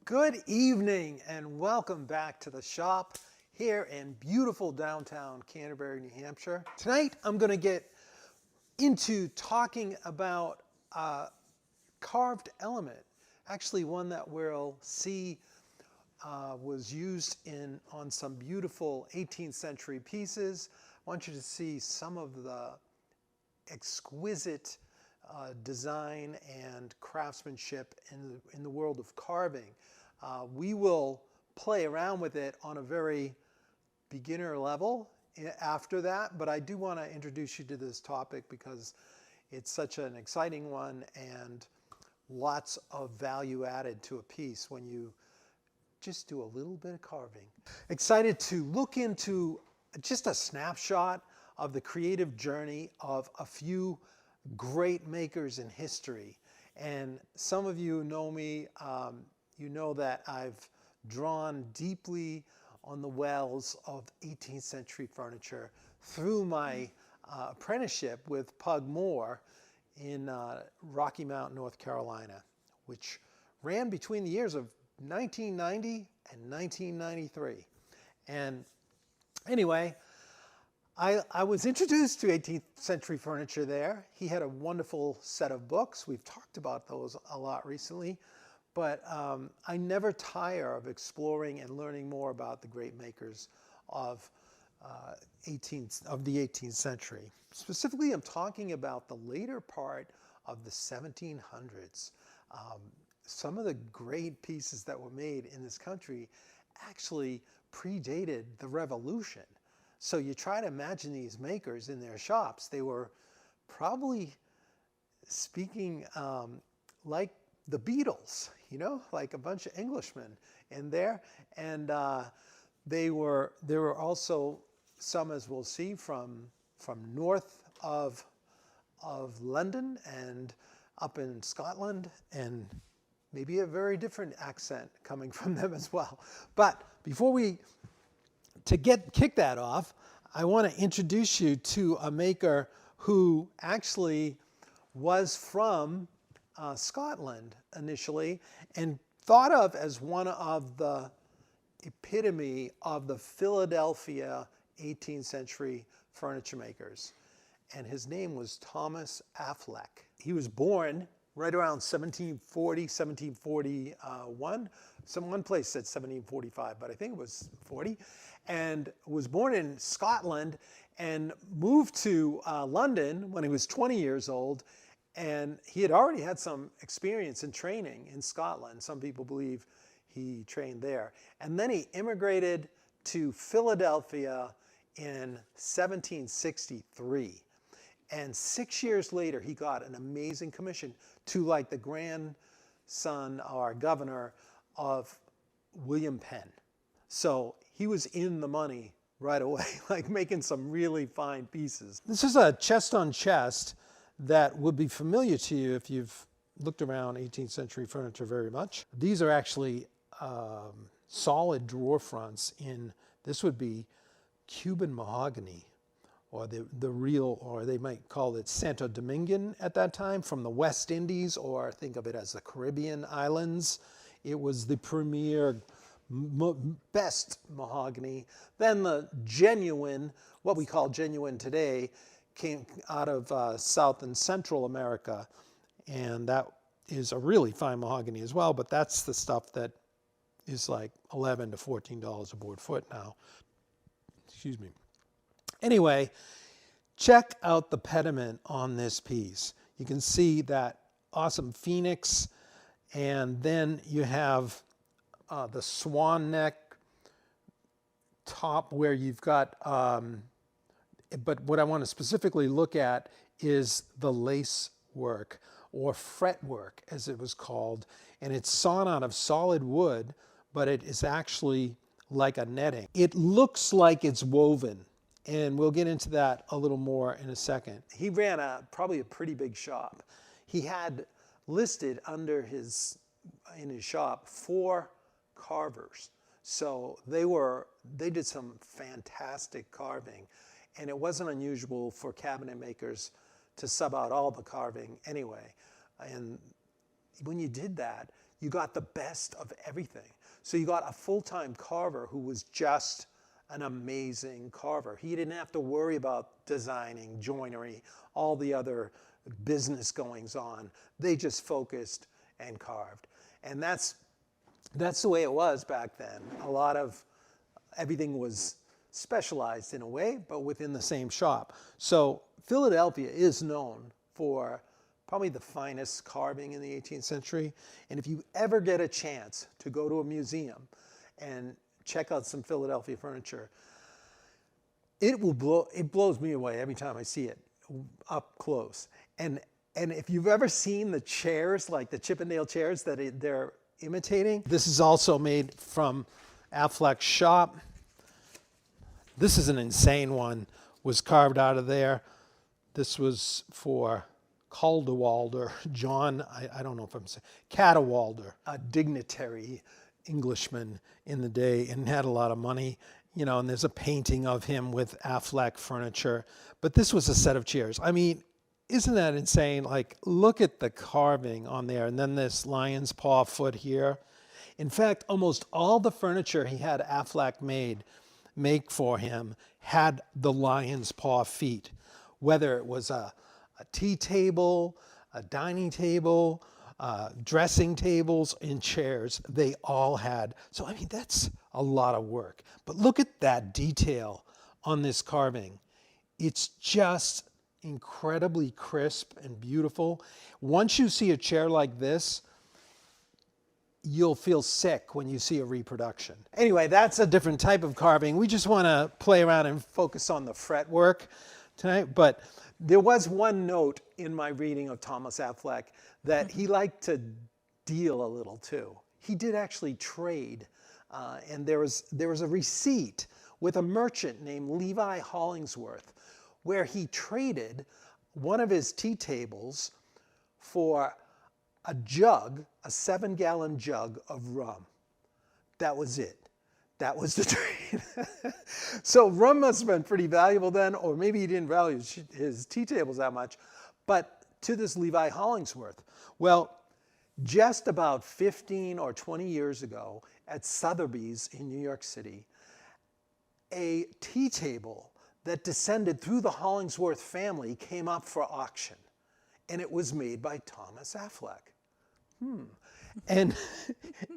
Good evening and welcome back to the shop here in beautiful downtown Canterbury, New Hampshire. Tonight I'm going to get into talking about a carved element, actually one that we'll see was used on some beautiful 18th century pieces. I want you to see some of the exquisite design and craftsmanship in the world of carving. We will play around with it on a very beginner level after that, but I do want to introduce you to this topic because it's such an exciting one and lots of value added to a piece when you just do a little bit of carving. Excited to look into just a snapshot of the creative journey of a few great makers in history. And some of you know me, you know that I've drawn deeply on the wells of 18th century furniture through my apprenticeship with Pug Moore in Rocky Mount, North Carolina, which ran between the years of 1990 and 1993. And anyway, I was introduced to 18th century furniture there. He had a wonderful set of books. We've talked about those a lot recently, but I never tire of exploring and learning more about the great makers of the 18th century. Specifically, I'm talking about the later part of the 1700s. Some of the great pieces that were made in this country actually predated the Revolution. So you try to imagine these makers in their shops. They were probably speaking like the Beatles, you know, like a bunch of Englishmen in there. And there were also some, as we'll see, from north of London and up in Scotland, and maybe a very different accent coming from them as well. But before to kick that off, I want to introduce you to a maker who actually was from Scotland initially and thought of as one of the epitome of the Philadelphia 18th century furniture makers. And his name was Thomas Affleck. He was born right around 1740, 1741. One place said 1745, but I think it was 40. And was born in Scotland and moved to London when he was 20 years old. And he had already had some experience and training in Scotland. Some people believe he trained there. And then he immigrated to Philadelphia in 1763. And 6 years later, he got an amazing commission to like the grandson or governor of William Penn. So he was in the money right away, like making some really fine pieces. This is a chest on chest that would be familiar to you if you've looked around 18th century furniture very much. These are actually solid drawer fronts this would be Cuban mahogany, or the real, or they might call it Santo Domingan at that time, from the West Indies, or think of it as the Caribbean islands. It was the premier, best mahogany. Then the genuine, what we call genuine today, came out of South and Central America, and that is a really fine mahogany as well, but that's the stuff that is like $11 to $14 a board foot now. Excuse me. Anyway, check out the pediment on this piece. You can see that awesome phoenix, and then you have the swan neck top where you've got, but what I want to specifically look at is the lace work, or fretwork as it was called, and it's sawn out of solid wood, but it is actually like a netting. It looks like it's woven. And we'll get into that a little more in a second. He ran probably a pretty big shop. He had listed in his shop 4 carvers. So they did some fantastic carving. And it wasn't unusual for cabinet makers to sub out all the carving anyway. And when you did that, you got the best of everything. So you got a full-time carver who was just an amazing carver. He didn't have to worry about designing, joinery, all the other business goings on. They just focused and carved. And that's the way it was back then. A lot of everything was specialized in a way, but within the same shop. So Philadelphia is known for probably the finest carving in the 18th century. And if you ever get a chance to go to a museum and check out some Philadelphia furniture, it blows me away every time I see it up close. And if you've ever seen the chairs, like the Chippendale chairs that they're imitating, this is also made from Affleck's shop. This is an insane one, was carved out of there. This was for Caldewalder, John, I don't know if I'm saying, Cadewalder, a dignitary Englishman in the day and had a lot of money, you know, and there's a painting of him with Affleck furniture. But this was a set of chairs. I mean, isn't that insane? Like, look at the carving on there. And then this lion's paw foot here. In fact, almost all the furniture he had Affleck make for him had the lion's paw feet, whether it was a tea table, a dining table, dressing tables, and chairs. They all had. So, I mean, that's a lot of work. But look at that detail on this carving. It's just incredibly crisp and beautiful. Once you see a chair like this, you'll feel sick when you see a reproduction. Anyway, that's a different type of carving. We just want to play around and focus on the fretwork tonight. But there was one note in my reading of Thomas Affleck that he liked to deal a little too. He did actually trade, and there was a receipt with a merchant named Levi Hollingsworth where he traded one of his tea tables for a jug, a 7-gallon jug of rum. That was it. That was the trade. So rum must have been pretty valuable then, or maybe he didn't value his tea tables that much. But to this Levi Hollingsworth, well, just about 15 or 20 years ago at Sotheby's in New York City, a tea table that descended through the Hollingsworth family came up for auction. And it was made by Thomas Affleck. And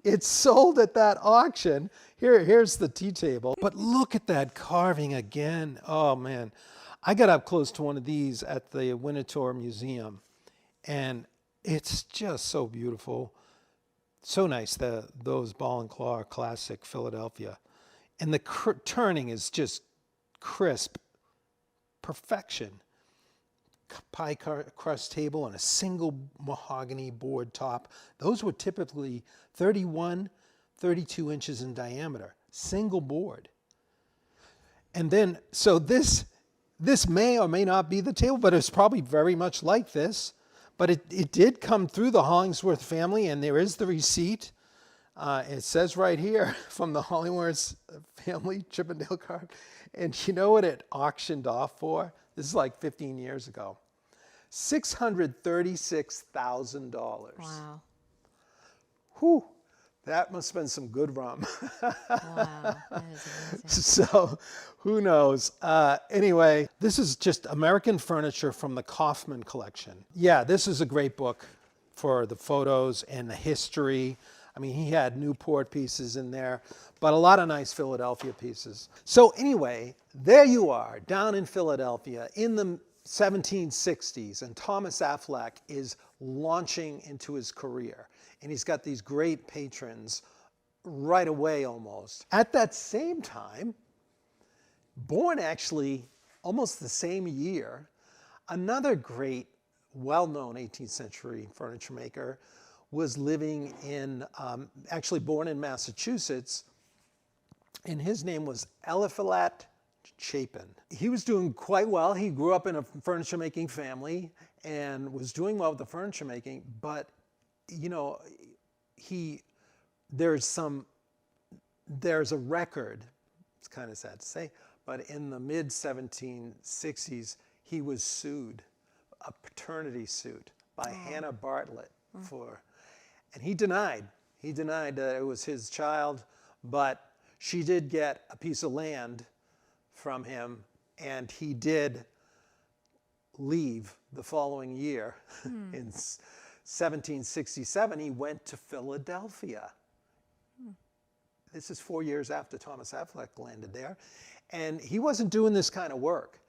it's sold at that auction. Here's the tea table. But look at that carving again. Oh, man. I got up close to one of these at the Winterthur Museum. And it's just so beautiful. So nice, those ball and claw classic Philadelphia. And the turning is just crisp. Perfection. Pie crust table and a single mahogany board top. Those were typically 31, 32 inches in diameter. Single board. And then, so this may or may not be the table, but it's probably very much like this. But it did come through the Hollingsworth family, and there is the receipt. It says right here, from the Hollingsworth family, Chippendale carve. And you know what it auctioned off for? This is like 15 years ago. $636,000. Wow. Whew. That must have been some good rum. Wow. That is amazing. So who knows? Anyway, this is just American furniture from the Kaufman collection. Yeah, this is a great book for the photos and the history. I mean, he had Newport pieces in there, but a lot of nice Philadelphia pieces. So anyway, there you are, down in Philadelphia in the 1760s, and Thomas Affleck is launching into his career. And he's got these great patrons right away almost. At that same time, born actually almost the same year, another great, well-known 18th century furniture maker was living in, actually born in Massachusetts, and his name was Eliphalet Chapin. He was doing quite well. He grew up in a furniture making family and was doing well with the furniture making, but you know, there's a record, it's kind of sad to say, but in the mid 1760s, he was sued, a paternity suit by Hannah Bartlett And he denied. He denied that it was his child, but she did get a piece of land from him, and he did leave the following year. In 1767, he went to Philadelphia. This is 4 years after Thomas Affleck landed there. And he wasn't doing this kind of work.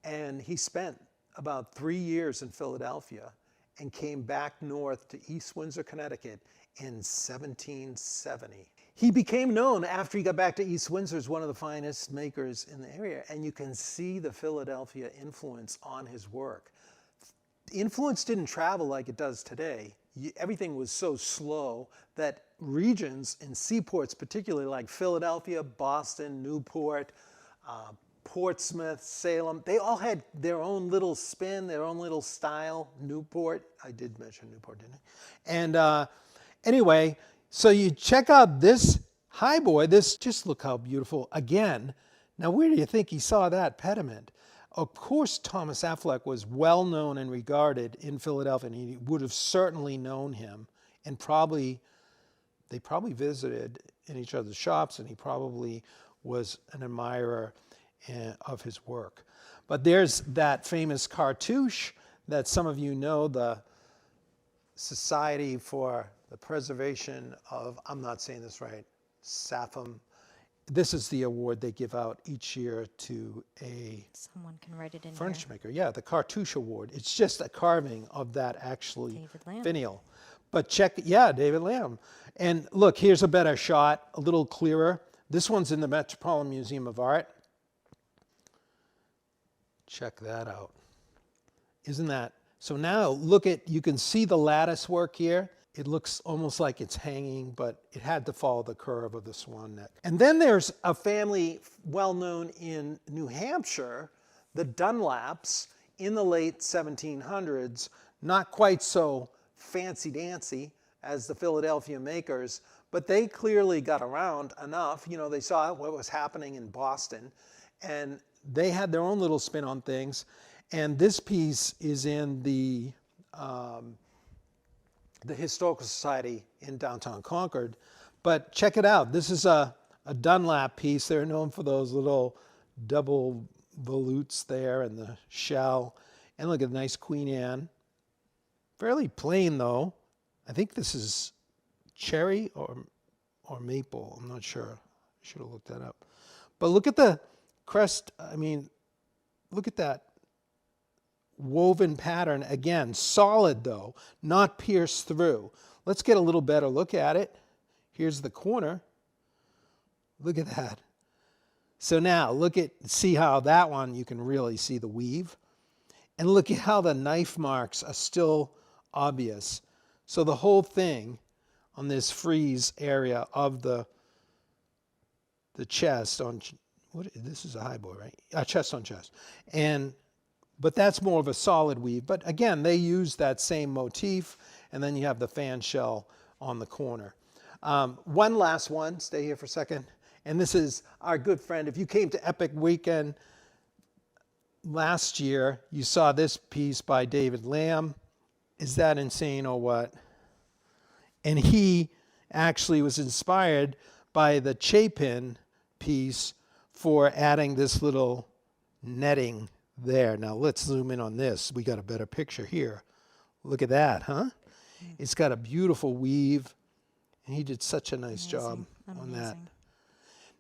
And he spent about 3 years in Philadelphia and came back north to East Windsor, Connecticut in 1770. He became known after he got back to East Windsor as one of the finest makers in the area. And you can see the Philadelphia influence on his work. Influence didn't travel like it does today. Everything was so slow that regions and seaports, particularly like Philadelphia, Boston, Newport, Portsmouth, Salem, they all had their own little spin, their own little style. Newport, I did mention Newport, didn't I? And anyway, so you check out this highboy. This, just look how beautiful. Again, now where do you think he saw that pediment? Of course, Thomas Affleck was well known and regarded in Philadelphia, and he would have certainly known him, and they probably visited in each other's shops, and he probably was an admirer of his work. But there's that famous cartouche that some of you know, the Society for the Preservation of, I'm not saying this right, Sapham. This is the award they give out each year to a Someone can write it in furniture here. maker. Yeah, the Cartouche Award. It's just a carving of that actually David Lamb. finial. But check, yeah, David Lamb. And look, here's a better shot, a little clearer. This one's in the Metropolitan Museum of Art. Check that out. Isn't that? So now look at, you can see the lattice work here. It looks almost like it's hanging, but it had to follow the curve of the swan neck. And then there's a family well known in New Hampshire, the Dunlaps, in the late 1700s, not quite so fancy-dancy as the Philadelphia makers, but they clearly got around enough. You know, they saw what was happening in Boston, and they had their own little spin on things. And this piece is in the Historical Society in downtown Concord. But check it out. This is a Dunlap piece. They're known for those little double volutes there and the shell. And look at the nice Queen Anne. Fairly plain though. I think this is cherry or maple. I'm not sure. I should have looked that up. But look at the crest. I mean, look at that woven pattern. Again, solid though, not pierced through. Let's get a little better look at it. Here's the corner. Look at that. So now see how that one, you can really see the weave. And look at how the knife marks are still obvious. So the whole thing on this frieze area of the chest on, this is a highboy, right? Chest on chest. But that's more of a solid weave. But again, they use that same motif, and then you have the fan shell on the corner. One last one, stay here for a second. And this is our good friend. If you came to Epic Weekend last year, you saw this piece by David Lamb. Is that insane or what? And he actually was inspired by the Chapin piece for adding this little netting there. Now let's zoom in on this. We got a better picture here. Look at that, huh? It's got a beautiful weave, and he did such a nice job on that.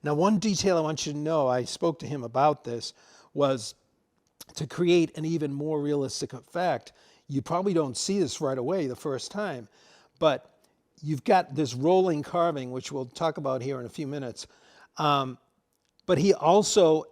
Now, one detail I want you to know, I spoke to him about this, was to create an even more realistic effect. You probably don't see this right away the first time, but you've got this rolling carving, which we'll talk about here in a few minutes. But he also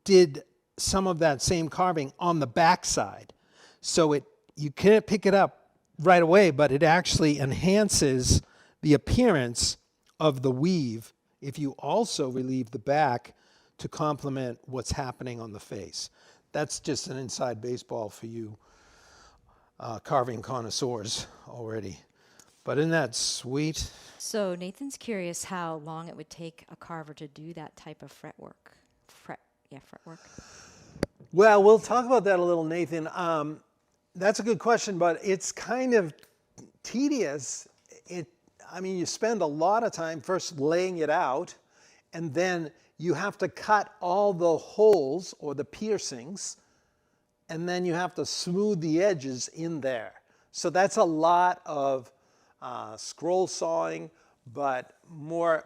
did some of that same carving on the backside. So you can't pick it up right away, but it actually enhances the appearance of the weave if you also relieve the back to complement what's happening on the face. That's just an inside baseball for you carving connoisseurs already. But isn't that sweet? So Nathan's curious how long it would take a carver to do that type of fretwork. Fretwork. Well, we'll talk about that a little, Nathan. That's a good question, but it's kind of tedious. I mean, you spend a lot of time first laying it out, and then you have to cut all the holes or the piercings, and then you have to smooth the edges in there. So that's a lot of scroll sawing, but more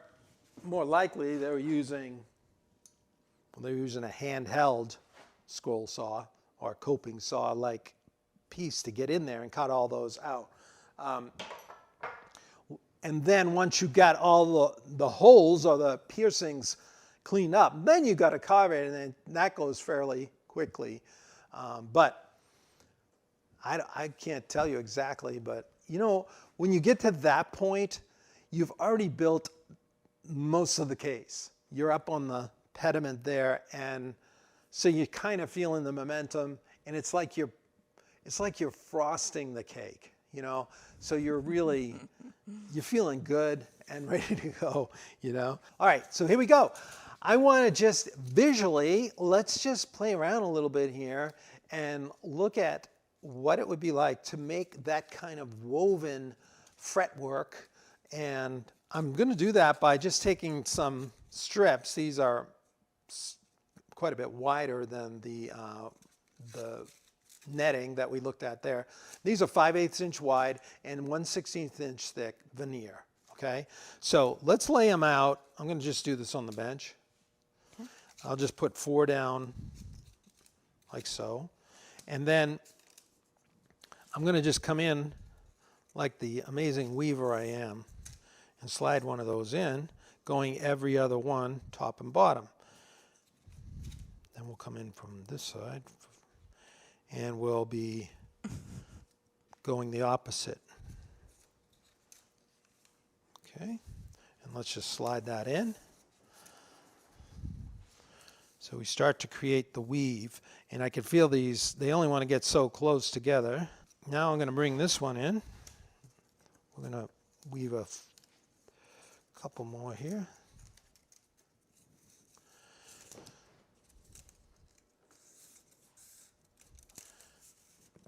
likely they're using a handheld scroll saw or coping saw like piece to get in there and cut all those out. And then once you got all the holes or the piercings cleaned up, then you got to carve it, and then that goes fairly quickly. But I can't tell you exactly, but you know, when you get to that point, you've already built most of the case. You're up on the pediment there, and so you're kind of feeling the momentum, and it's like you're frosting the cake, you know. So you're feeling good and ready to go, you know. All right, so here we go. I want to just visually, let's just play around a little bit here and look at what it would be like to make that kind of woven fretwork. And I'm going to do that by just taking some strips. These are quite a bit wider than the netting that we looked at there. These are 5/8 inch wide and 1/16 inch thick veneer. Okay, so let's lay them out. I'm going to just do this on the bench. Okay. I'll just put 4 down like so, and then I'm going to just come in like the amazing weaver I am and slide one of those in, going every other one, top and bottom. Then we'll come in from this side, and we'll be going the opposite. Okay, and let's just slide that in. So we start to create the weave, and I can feel these, they only want to get so close together. Now I'm going to bring this one in. We're going to weave a couple more here.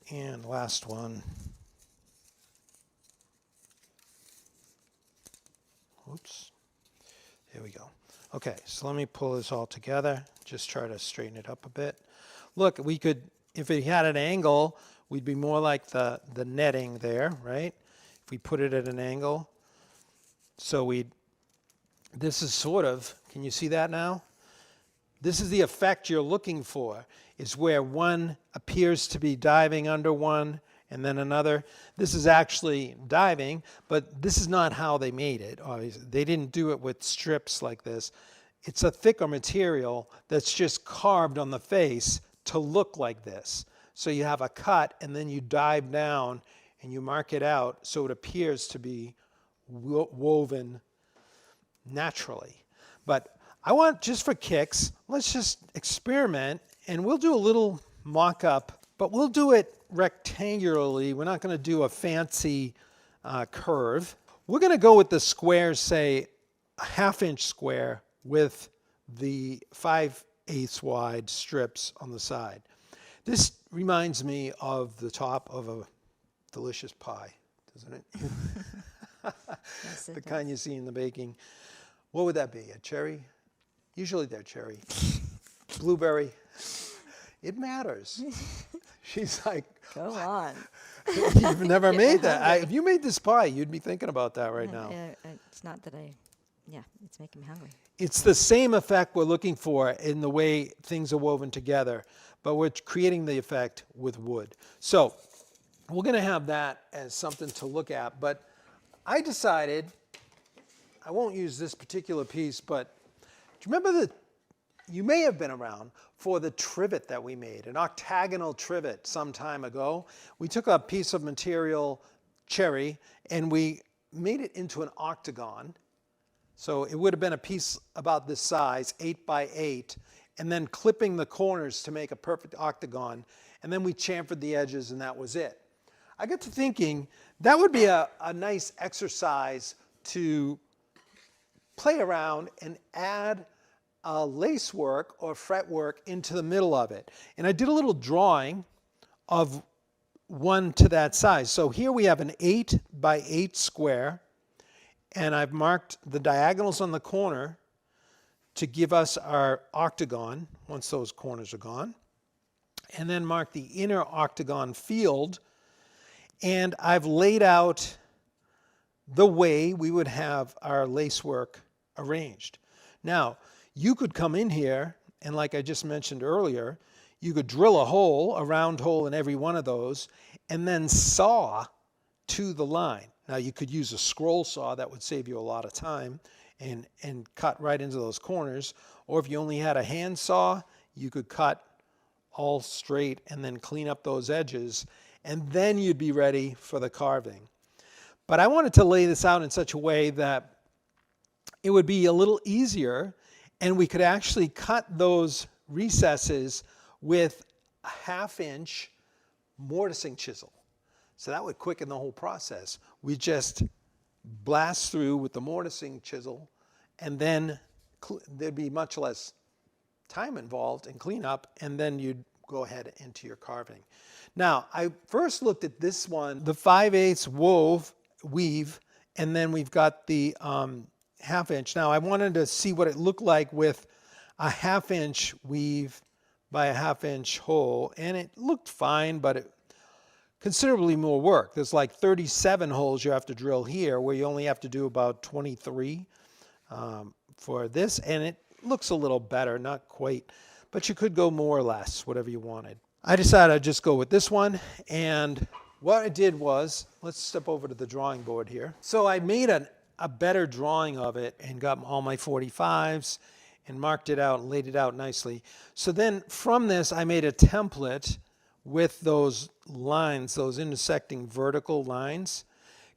And last one. Oops. There we go. Okay, so let me pull this all together. Just try to straighten it up a bit. Look, we could, if it had an angle, we'd be more like the netting there, right? If we put it at an angle. So this is sort of, can you see that now? This is the effect you're looking for, is where one appears to be diving under one and then another. This is actually diving, but this is not how they made it. They didn't do it with strips like this. It's a thicker material that's just carved on the face to look like this. So you have a cut, and then you dive down and you mark it out so it appears to be woven naturally. But I want, just for kicks, let's just experiment, and we'll do a little mock-up, but we'll do it rectangularly. We're not going to do a fancy curve. We're going to go with the squares, say a 1/2 inch square with the 5/8 wide strips on the side. This reminds me of the top of a delicious pie, doesn't it? Yes, The kind you see in the baking. What would that be? A cherry? Usually they're cherry. Blueberry. It matters. She's like, Go on. you've never made that. If you made this pie, you'd be thinking about that right now. It's not that it's making me hungry. It's the same effect we're looking for in the way things are woven together, but we're creating the effect with wood. So we're going to have that as something to look at, but I decided, I won't use this particular piece, but do you remember you may have been around for the trivet that we made, an octagonal trivet some time ago. We took a piece of material, cherry, and we made it into an octagon. So it would have been a piece about this size, 8 by 8, and then clipping the corners to make a perfect octagon. And then we chamfered the edges, and that was it. I got to thinking that would be a nice exercise to play around and add lace work or fretwork into the middle of it. And I did a little drawing of one to that size. So here we have an 8 by 8 square, and I've marked the diagonals on the corner to give us our octagon once those corners are gone, and then mark the inner octagon field, and I've laid out the way we would have our lacework arranged. Now, you could come in here, and like I just mentioned earlier, you could drill a hole, a round hole in every one of those, and then saw to the line. Now, you could use a scroll saw. That would save you a lot of time and cut right into those corners. Or if you only had a hand saw, you could cut all straight and then clean up those edges, and then you'd be ready for the carving. But I wanted to lay this out in such a way that it would be a little easier, and we could actually cut those recesses with a 1/2 inch mortising chisel. So that would quicken the whole process. We just blast through with the mortising chisel, and then there'd be much less time involved in cleanup, and then you'd go ahead into your carving. Now, I first looked at this one, the 5/8 weave, and then we've got the 1/2 inch. Now, I wanted to see what it looked like with a 1/2 inch weave by a 1/2 inch hole, and it looked fine, but it considerably more work. There's like 37 holes you have to drill here, where you only have to do about 23 for this, and it looks a little better, not quite, but you could go more or less, whatever you wanted. I decided I'd just go with this one, and what I did was, let's step over to the drawing board here. So I made a better drawing of it and got all my 45s and marked it out and laid it out nicely. So then from this, I made a template with those lines, those intersecting vertical lines.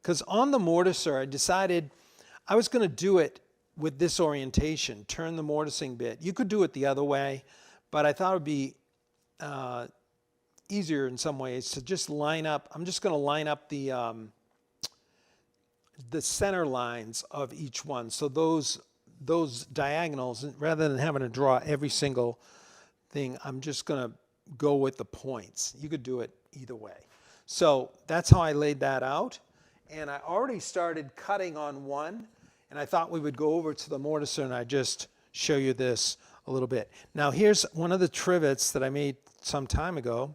Because on the mortiser, I decided I was going to do it with this orientation, turn the mortising bit. You could do it the other way, but I thought it would be easier in some ways to just line up. I'm just going to line up the center lines of each one. So those diagonals, rather than having to draw every single thing, I'm just going to go with the points. You could do it either way. So that's how I laid that out. And I already started cutting on one, and I thought we would go over to the mortiser and I'd just show you this a little bit. Now here's one of the trivets that I made some time ago,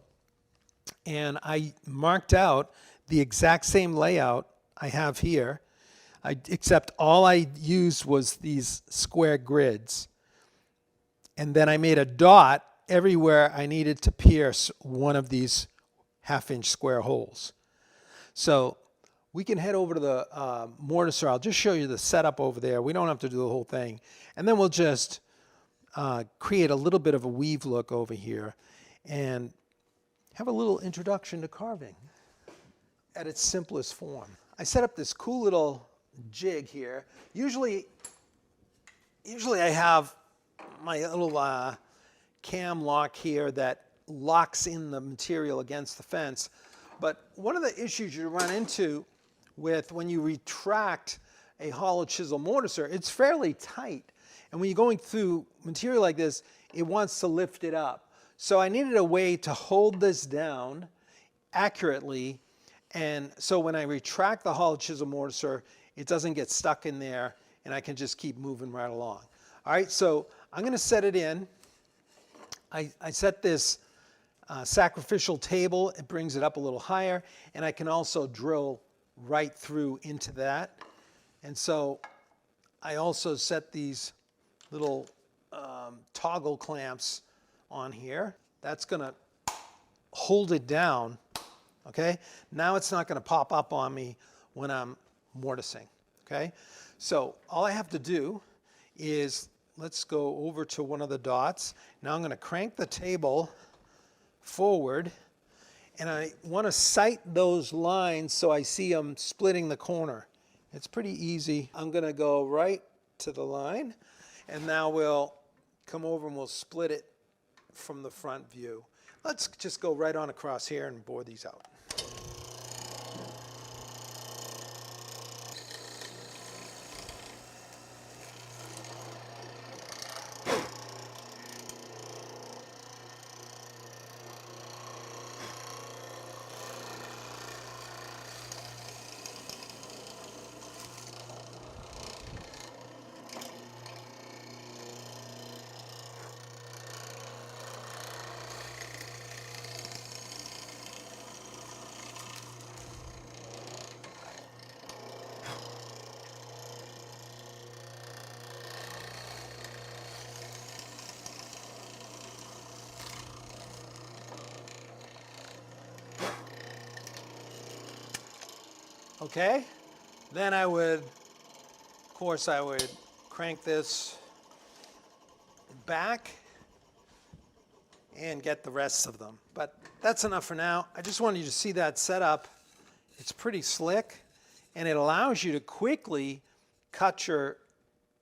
and I marked out the exact same layout I have here, except all I used was these square grids. And then I made a dot everywhere I needed to pierce one of these 1/2 inch square holes. So we can head over to the mortiser. I'll just show you the setup over there. We don't have to do the whole thing. And then we'll just create a little bit of a weave look over here and have a little introduction to carving at its simplest form. I set up this cool little jig here. Usually I have my little cam lock here that locks in the material against the fence. But one of the issues you run into with when you retract a hollow chisel mortiser, it's fairly tight. And when you're going through material like this, it wants to lift it up. So I needed a way to hold this down accurately, and so when I retract the hollow chisel mortiser, it doesn't get stuck in there, and I can just keep moving right along. All right, so I'm going to set it in. I set this sacrificial table. It brings it up a little higher, and I can also drill right through into that. And so I also set these little toggle clamps on here. That's going to hold it down. Okay, now it's not going to pop up on me when I'm mortising. Okay, so all I have to do is, let's go over to one of the dots. Now I'm going to crank the table forward, and I want to sight those lines so I see them splitting the corner. It's pretty easy. I'm going to go right to the line, and now we'll come over and we'll split it from the front view. Let's just go right on across here and bore these out. Okay? Then I would, of course, I would crank this back and get the rest of them. But that's enough for now. I just wanted you to see that setup. It's pretty slick, and it allows you to quickly cut your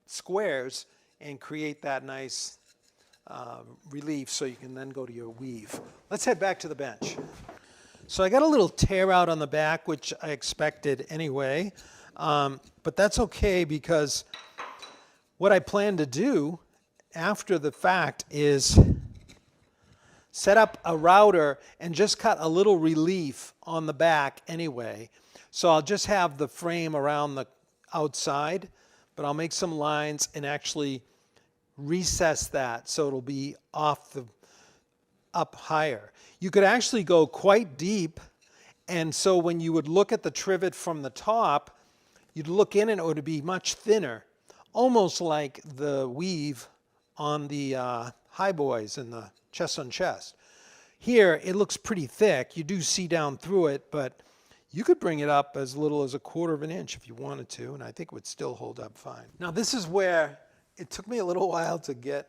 squares and create that nice relief so you can then go to your weave. Let's head back to the bench. So I got a little tear out on the back, which I expected anyway, but that's okay because what I plan to do after the fact is set up a router and just cut a little relief on the back anyway. So I'll just have the frame around the outside, but I'll make some lines and actually recess that so it'll be up higher. You could actually go quite deep, and so when you would look at the trivet from the top, you'd look in and it would be much thinner, almost like the weave on the high boys and the chest on chest. Here it looks pretty thick. You do see down through it, but you could bring it up as little as 1/4 of an inch if you wanted to, and I think it would still hold up fine. Now this is where it took me a little while to get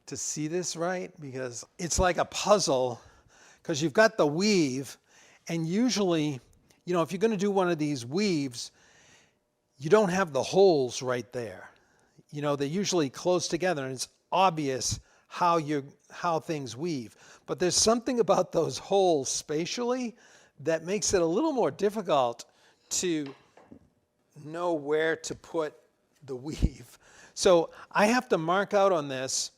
to see this right, because it's like a puzzle, because you've got the weave, and usually, you know, if you're going to do one of these weaves, you don't have the holes right there. You know, they're usually close together, and it's obvious how things weave. But there's something about those holes spatially that makes it a little more difficult to know where to put the weave. So I have to mark out on this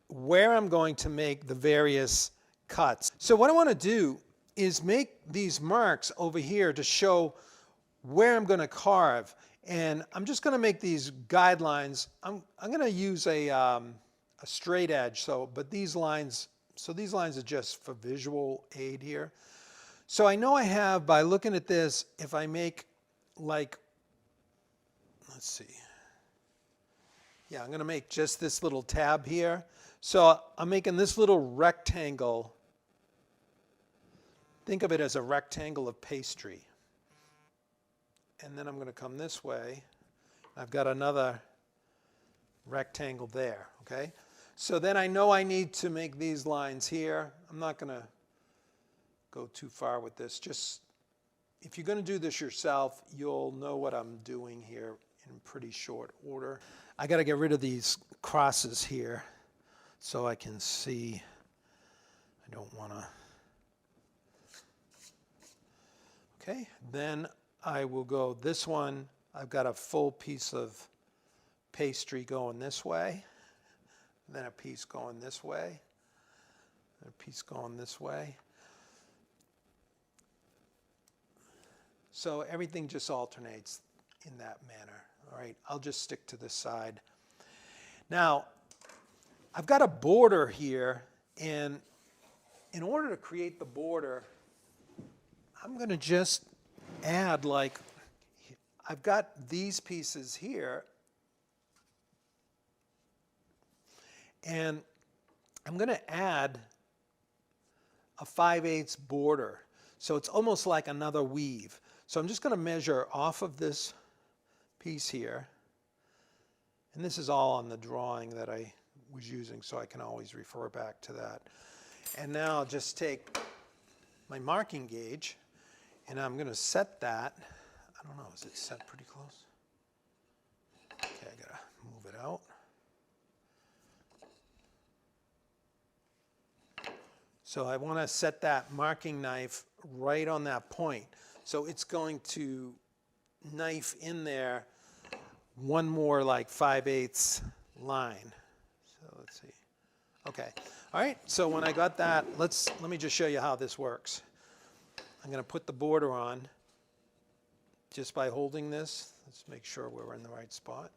where I'm going to make the various cuts. So what I want to do is make these marks over here to show where I'm going to carve. And I'm just going to make these guidelines. I'm going to use a straight edge. But these lines are just for visual aid here. So I know I have, by looking at this, if I make like, let's see. Yeah, I'm going to make just this little tab here. So I'm making this little rectangle. Think of it as a rectangle of pastry. And then I'm going to come this way. I've got another rectangle there, okay? So then I know I need to make these lines here. I'm not going to go too far with this. Just, if you're going to do this yourself, you'll know what I'm doing here in pretty short order. I got to get rid of these crosses here so I can see. I don't want to. Okay, then I will go this one. I've got a full piece of pastry going this way, then a piece going this way, and a piece going this way. So everything just alternates in that manner. All right, I'll just stick to this side. Now, I've got a border here, and in order to create the border, I'm going to just add, like, I've got these pieces here, and I'm going to add a 5/8 border. So it's almost like another weave. So I'm just going to measure off of this piece here. And this is all on the drawing that I was using, so I can always refer back to that. And now I'll just take my marking gauge, and I'm going to set that. I don't know, is it set pretty close? Okay, I got to move it out. So I want to set that marking knife right on that point. So it's going to knife in there one more like 5/8 line. So let's see. Okay. All right. So when I got that, let me just show you how this works. I'm going to put the border on just by holding this. Let's make sure we're in the right spot.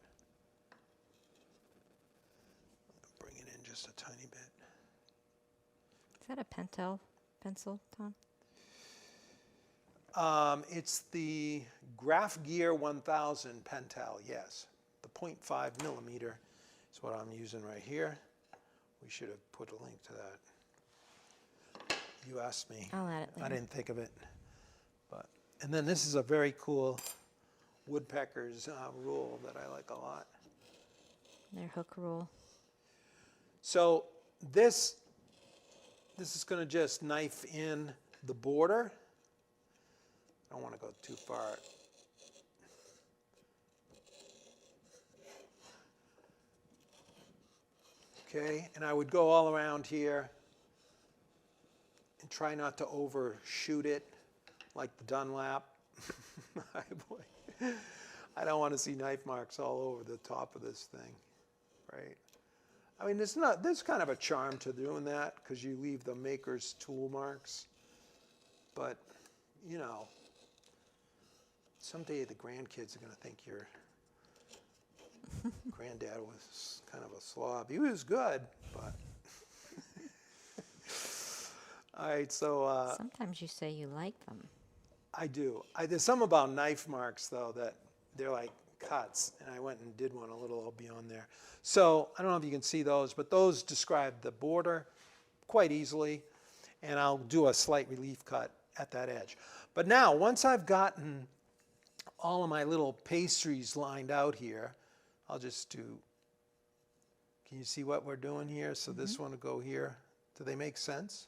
Bring it in just a tiny bit. Is that a pencil, Tom? It's the Graph Gear 1000 Pentel, yes. The 0.5 millimeter is what I'm using right here. We should have put a link to that. You asked me. I'll add it later. I didn't think of it. But And then this is a very cool woodpecker's rule that I like a lot. Their hook rule. So this is going to just knife in the border. I don't want to go too far. Okay, and I would go all around here and try not to overshoot it like the Dunlap. I don't want to see knife marks all over the top of this thing, right? I mean, there's kind of a charm to doing that because you leave the maker's tool marks. But, you know, someday the grandkids are going to think your granddad was kind of a slob. He was good, but... All right, so... Sometimes you say you like them. I do. There's some about knife marks, though, that they're like cuts, and I went and did one a little beyond there. So I don't know if you can see those, but those describe the border quite easily, and I'll do a slight relief cut at that edge. But now, once I've gotten all of my little pastries lined out here, I'll just do, can you see what we're doing here? So this one will go here. Do they make sense?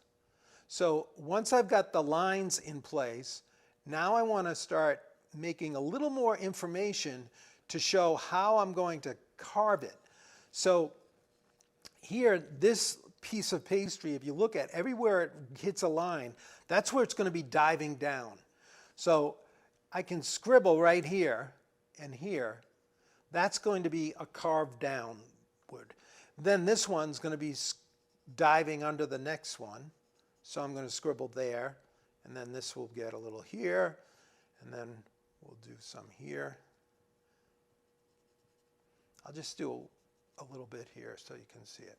So once I've got the lines in place, now I want to start making a little more information to show how I'm going to carve it. So here, this piece of pastry, if you look at everywhere it hits a line, that's where it's going to be diving down. So I can scribble right here and here. That's going to be a carved downward. Then this one's going to be diving under the next one. So I'm going to scribble there, and then this will get a little here, and then we'll do some here. I'll just do a little bit here so you can see it.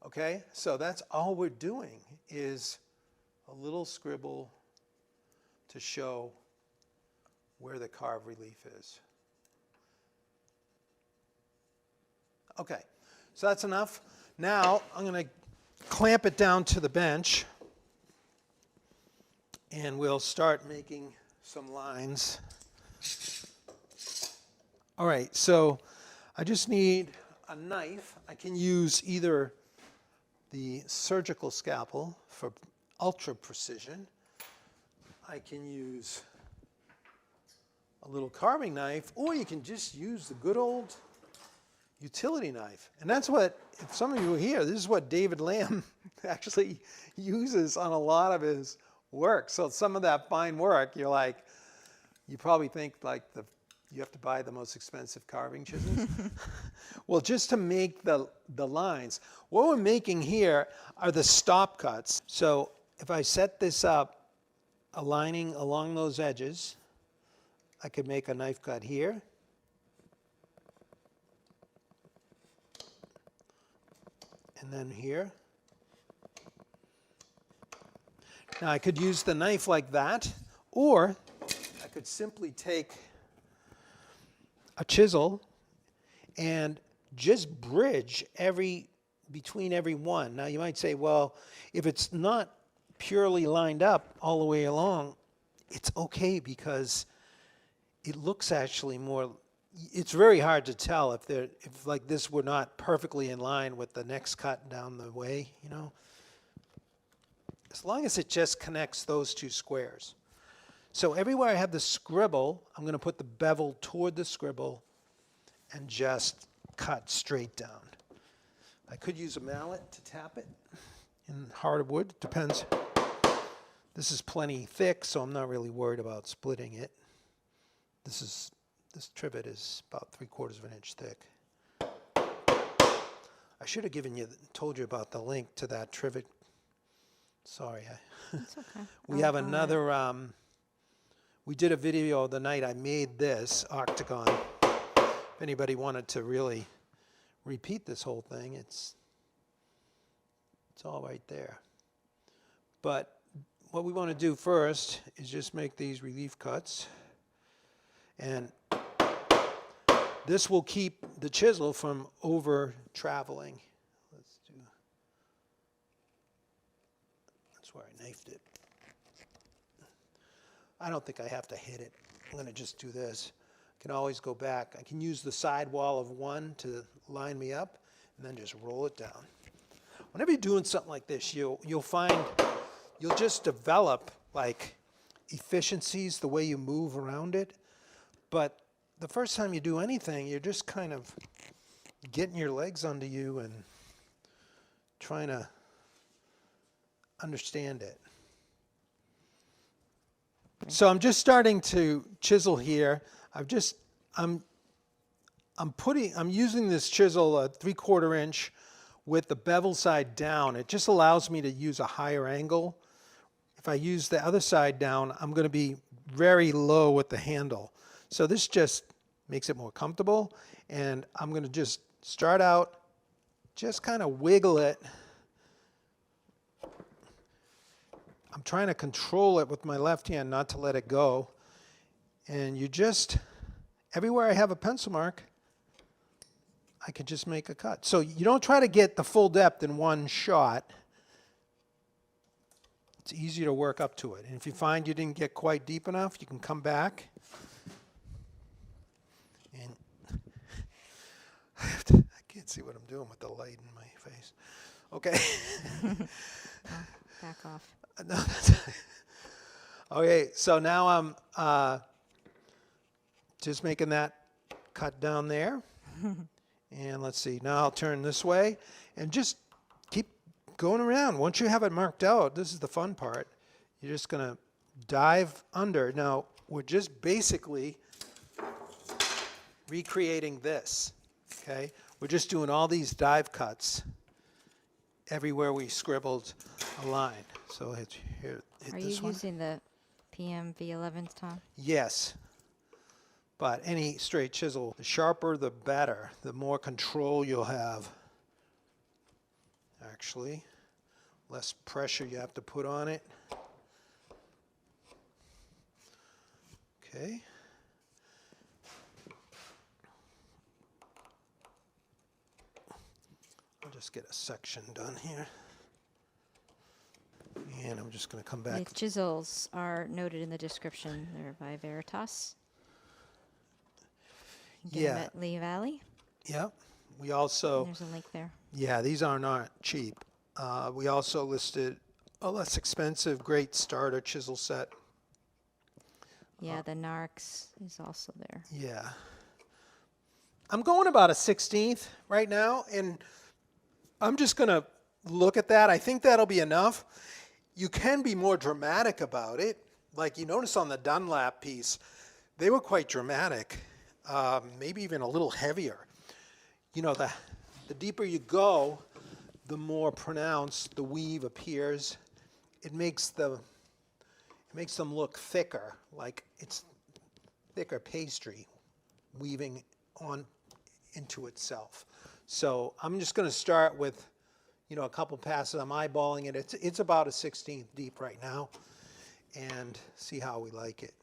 Okay, so that's all we're doing is a little scribble to show where the carved relief is. Okay, so that's enough. Now I'm going to clamp it down to the bench, and we'll start making some lines. All right, so I just need a knife. I can use either the surgical scalpel for ultra precision. I can use a little carving knife, or you can just use the good old utility knife. And that's what, if some of you are here, this is what David Lamb actually uses on a lot of his work. So some of that fine work, you're like, you probably think like you have to buy the most expensive carving chisels. Well, just to make the lines, what we're making here are the stop cuts. So if I set this up, aligning along those edges, I could make a knife cut here. And then here. Now I could use the knife like that, or I could simply take a chisel and just bridge between every one. Now you might say, well, if it's not purely lined up all the way along, it's okay because it looks actually more. It's very hard to tell if like this were not perfectly in line with the next cut down the way, you know. As long as it just connects those two squares. So everywhere I have the scribble, I'm going to put the bevel toward the scribble and just cut straight down. I could use a mallet to tap it in hardwood, depends. This is plenty thick, so I'm not really worried about splitting it. This trivet is about 3/4 of an inch thick. I should have told you about the link to that trivet. Sorry. It's okay. We have another, we did a video the night I made this octagon. If anybody wanted to really repeat this whole thing, it's all right there. But what we want to do first is just make these relief cuts. And this will keep the chisel from over traveling. That's where I knifed it. I don't think I have to hit it. I'm going to just do this. I can always go back. I can use the side wall of one to line me up and then just roll it down. Whenever you're doing something like this, you'll find you'll just develop like efficiencies, the way you move around it. But the first time you do anything, you're just kind of getting your legs under you and trying to understand it. So I'm just starting to chisel here. I'm using this chisel a 3/4 inch with the bevel side down. It just allows me to use a higher angle. If I use the other side down, I'm going to be very low with the handle. So this just makes it more comfortable. And I'm going to just start out, just kind of wiggle it. I'm trying to control it with my left hand, not to let it go. And you just, everywhere I have a pencil mark, I can just make a cut. So you don't try to get the full depth in one shot. It's easier to work up to it. And if you find you didn't get quite deep enough, you can come back. And I can't see what I'm doing with the light in my face. Okay. Back off. No, okay, so now I'm just making that cut down there. And let's see, now I'll turn this way and just keep going around. Once you have it marked out, this is the fun part. You're just going to dive under. Now, we're just basically recreating this, okay? We're just doing all these dive cuts everywhere we scribbled a line. So hit this one. Are you using the PM V11s, Tom? Yes. But any straight chisel, the sharper the better, the more control you'll have. Actually, less pressure you have to put on it. Okay. I'll just get a section done here. And I'm just going to come back. The chisels are noted in the description. They're by Veritas. Yeah. At Lee Valley. Yeah. We also. There's a link there. Yeah, these are not cheap. We also listed a less expensive, great starter chisel set. Yeah, the Narcs is also there. Yeah. I'm going about a 16th right now, and I'm just going to look at that. I think that'll be enough. You can be more dramatic about it. Like you notice on the Dunlap piece, they were quite dramatic, maybe even a little heavier. You know, the deeper you go, the more pronounced the weave appears. It makes them look thicker, like it's thicker pastry weaving on into itself. So I'm just going to start with, you know, a couple passes. I'm eyeballing it. It's about a 16th deep right now, and see how we like it.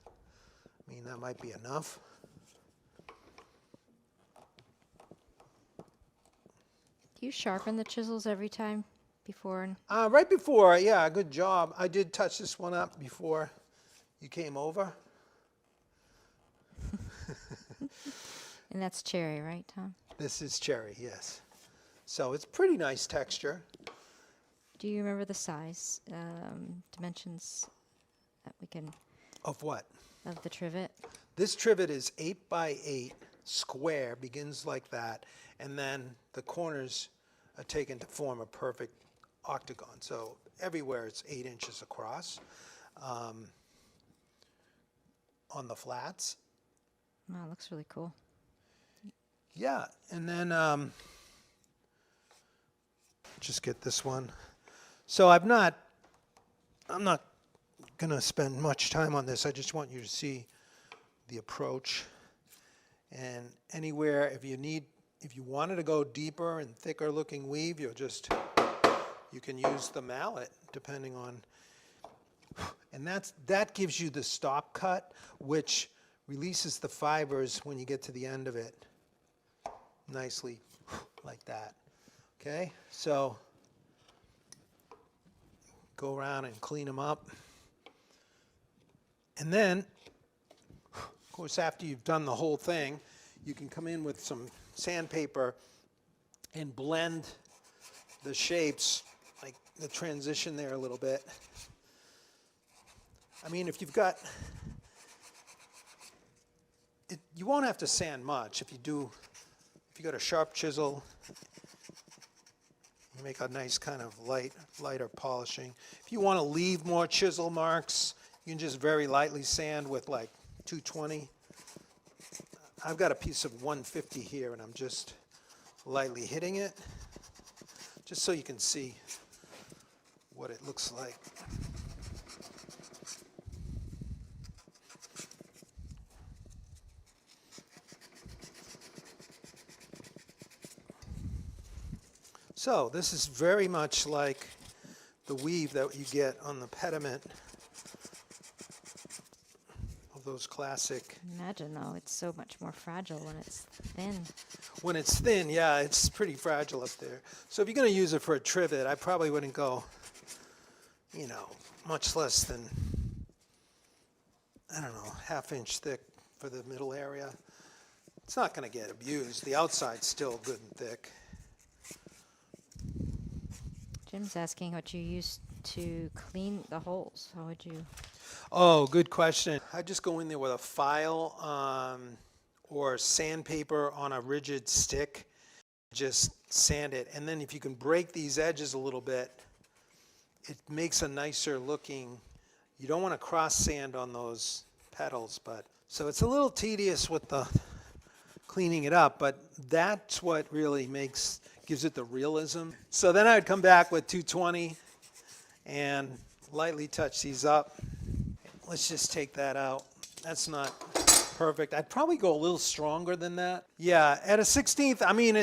I mean, that might be enough. Do you sharpen the chisels every time before? Right before, yeah, good job. I did touch this one up before you came over. And that's cherry, right, Tom? This is cherry, yes. So it's pretty nice texture. Do you remember the size, dimensions that we can? Of what? Of the trivet? This trivet is 8 by 8 square, begins like that, and then the corners are taken to form a perfect octagon. So everywhere it's 8 inches across on the flats. Wow, looks really cool. Yeah, and then just get this one. So I'm not going to spend much time on this. I just want you to see the approach. And anywhere, if you wanted to go deeper and thicker looking weave, you can use the mallet depending on, and that gives you the stop cut, which releases the fibers when you get to the end of it nicely like that. Okay, so go around and clean them up. And then, of course, after you've done the whole thing, you can come in with some sandpaper and blend the shapes, like the transition there a little bit. I mean, if you've got, you won't have to sand much. If you got a sharp chisel, you make a nice kind of lighter polishing. If you want to leave more chisel marks, you can just very lightly sand with like 220. I've got a piece of 150 here, and I'm just lightly hitting it, just so you can see what it looks like. So this is very much like the weave that you get on the pediment of those classic. Imagine though, it's so much more fragile when it's thin. When it's thin, yeah, it's pretty fragile up there. So if you're going to use it for a trivet, I probably wouldn't go, you know, much less than, I don't know, ½ inch thick for the middle area. It's not going to get abused. The outside's still good and thick. Jim's asking what you use to clean the holes. How would you? Oh, good question. I just go in there with a file or sandpaper on a rigid stick. Just sand it. And then if you can break these edges a little bit, it makes a nicer looking. You don't want to cross sand on those petals, but so it's a little tedious with the cleaning it up, but that's what really gives it the realism. So then I would come back with 220 and lightly touch these up. Let's just take that out. That's not perfect. I'd probably go a little stronger than that. Yeah, at a 16th, I mean,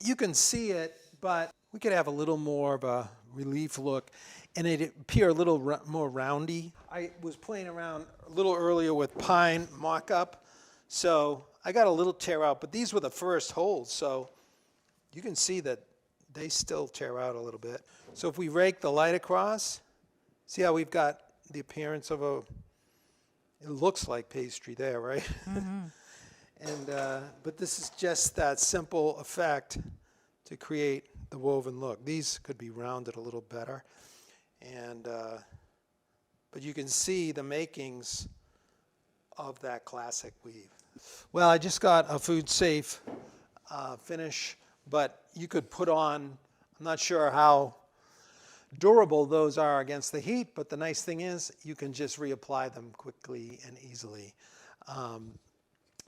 you can see it, but we could have a little more of a relief look and it'd appear a little more roundy. I was playing around a little earlier with pine mock-up, so I got a little tear out, but these were the first holes, so you can see that they still tear out a little bit. So if we rake the light across, see how we've got the appearance of it looks like pastry there, right? Mm-hmm. But this is just that simple effect to create the woven look. These could be rounded a little better. But you can see the makings of that classic weave. Well, I just got a food safe finish, but you could put on, I'm not sure how durable those are against the heat, but the nice thing is you can just reapply them quickly and easily.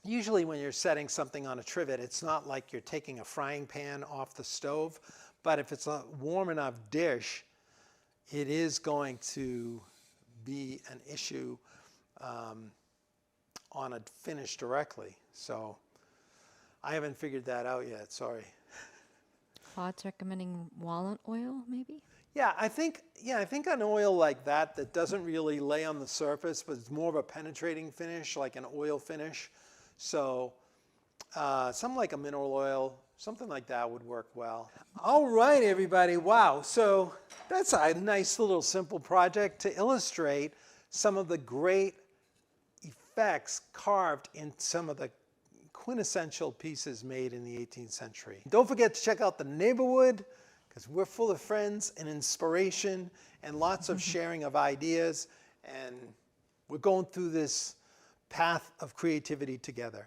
Usually when you're setting something on a trivet, it's not like you're taking a frying pan off the stove, but if it's a warm enough dish, it is going to be an issue on a finish directly. So I haven't figured that out yet, sorry. Claude's recommending walnut oil, maybe? Yeah, I think an oil like that doesn't really lay on the surface, but it's more of a penetrating finish, like an oil finish. So something like a mineral oil, something like that would work well. All right, everybody. Wow. So that's a nice little simple project to illustrate some of the great effects carved in some of the quintessential pieces made in the 18th century. Don't forget to check out the neighborhood, because we're full of friends and inspiration and lots of sharing of ideas, and we're going through this path of creativity together.